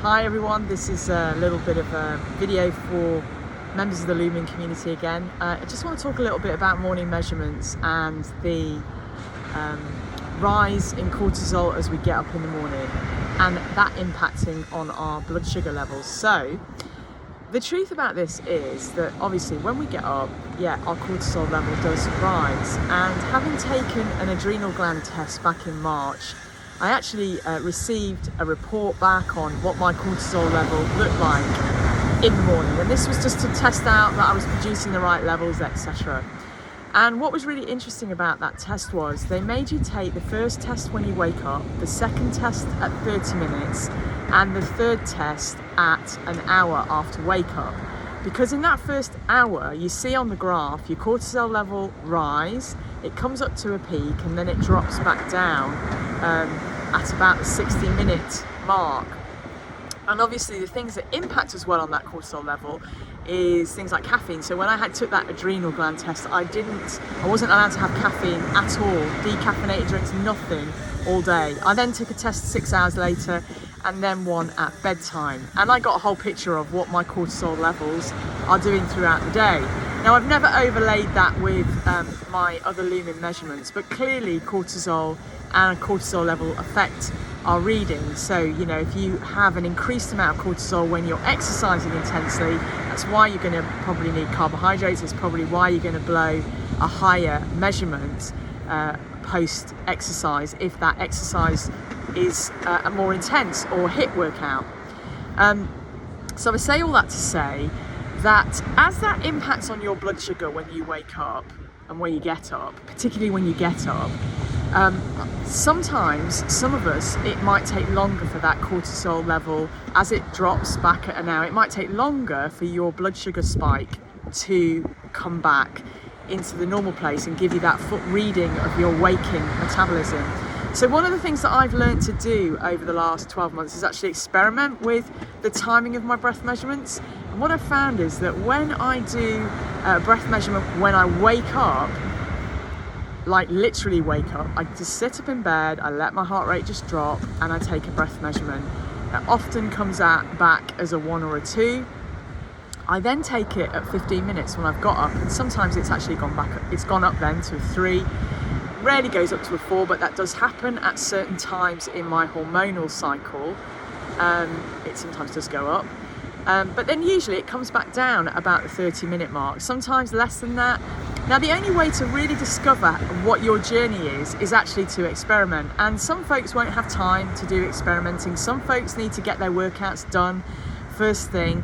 Hi everyone, this is a little bit of a video for members of the Lumen community again. I just want to talk a little bit about morning measurements and the rise in cortisol as we get up in the morning and that impacting on our blood sugar levels. So the truth about this is that obviously when we get up, our cortisol level does rise, and having taken an adrenal gland test back in March, I actually received a report back on what my cortisol level looked like in the morning, and this was just to test out that I was producing the right levels, etc. And what was really interesting about that test was they made you take the first test when you wake up, the second test at 30 minutes, and the third test at an hour after wake up. Because in that first hour, you see on the graph your cortisol level rise, it comes up to a peak, and then it drops back down at about the 60-minute mark. And obviously the things that impact as well on that cortisol level is things like caffeine. So when I took that adrenal gland test, I wasn't allowed to have caffeine at all, decaffeinated drinks, nothing all day. I then took a test 6 hours later and then one at bedtime. And I got a whole picture of what my cortisol levels are doing throughout the day. Now, I've never overlaid that with my other Lumen measurements, but clearly cortisol and a cortisol level affect our readings. So, if you have an increased amount of cortisol when you're exercising intensely, that's why you're going to probably need carbohydrates. It's probably why you're going to blow a higher measurement post-exercise if that exercise is a more intense or HIIT workout. So I say all that to say that as that impacts on your blood sugar when you wake up and when you get up, particularly when you get up, sometimes, some of us, it might take longer for that cortisol level as it drops back at an hour. It might take longer for your blood sugar spike to come back into the normal place and give you that foot reading of your waking metabolism. So one of the things that I've learned to do over the last 12 months is actually experiment with the timing of my breath measurements. And what I've found is that when I do a breath measurement when I wake up, like literally wake up, I just sit up in bed, I let my heart rate just drop, and I take a breath measurement. It often comes back as a 1 or a 2. I then take it at 15 minutes when I've got up, and sometimes it's actually gone up then to a 3. Rarely goes up to a 4, but that does happen at certain times in my hormonal cycle. It sometimes does go up. But then usually it comes back down at about the 30-minute mark, sometimes less than that. Now, the only way to really discover what your journey is actually to experiment. And some folks won't have time to do experimenting. Some folks need to get their workouts done first thing.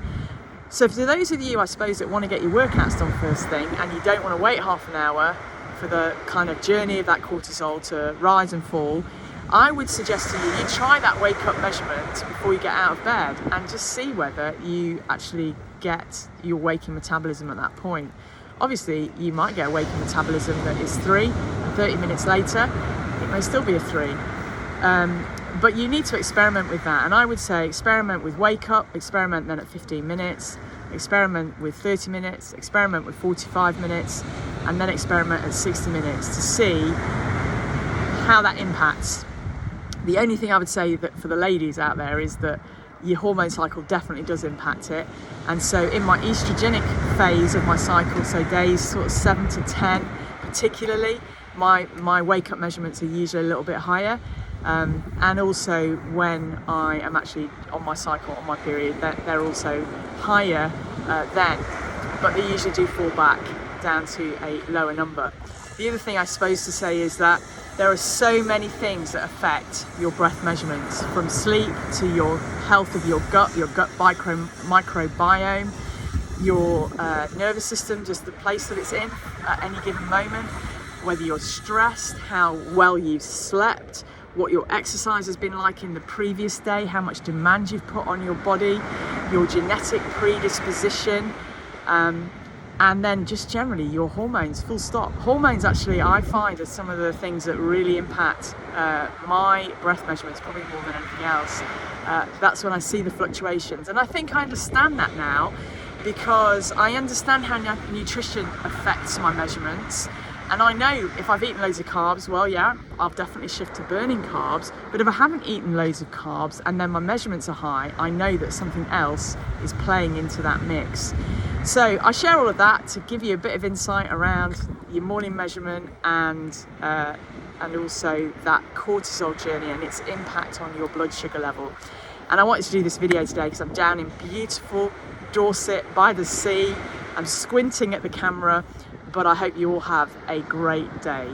So for those of you, I suppose, that want to get your workouts done first thing and you don't want to wait half an hour for the kind of journey of that cortisol to rise and fall, I would suggest to you try that wake up measurement before you get out of bed and just see whether you actually get your waking metabolism at that point. Obviously, you might get a waking metabolism that is 3, and 30 minutes later, it may still be a 3. But you need to experiment with that. And I would say experiment with wake up, experiment then at 15 minutes, experiment with 30 minutes, experiment with 45 minutes, and then experiment at 60 minutes to see how that impacts. The only thing I would say that for the ladies out there is that your hormone cycle definitely does impact it. And so in my estrogenic phase of my cycle, so days sort of 7 to 10 particularly, my wake up measurements are usually a little bit higher. And also when I am actually on my cycle, on my period, they're also higher then, but they usually do fall back down to a lower number. The other thing I suppose to say is that there are so many things that affect your breath measurements, from sleep to your health of your gut microbiome, your nervous system, just the place that it's in at any given moment, whether you're stressed, how well you've slept, what your exercise has been like in the previous day, how much demand you've put on your body, your genetic predisposition, and then just generally your hormones, full stop. Hormones actually, I find, are some of the things that really impact my breath measurements, probably more than anything else. That's when I see the fluctuations. And I think I understand that now because I understand how nutrition affects my measurements. And I know if I've eaten loads of carbs, well, yeah, I'll definitely shift to burning carbs. But if I haven't eaten loads of carbs and then my measurements are high, I know that something else is playing into that mix. So I share all of that to give you a bit of insight around your morning measurement and also that cortisol journey and its impact on your blood sugar level. And I wanted to do this video today because I'm down in beautiful Dorset by the sea. I'm squinting at the camera, but I hope you all have a great day.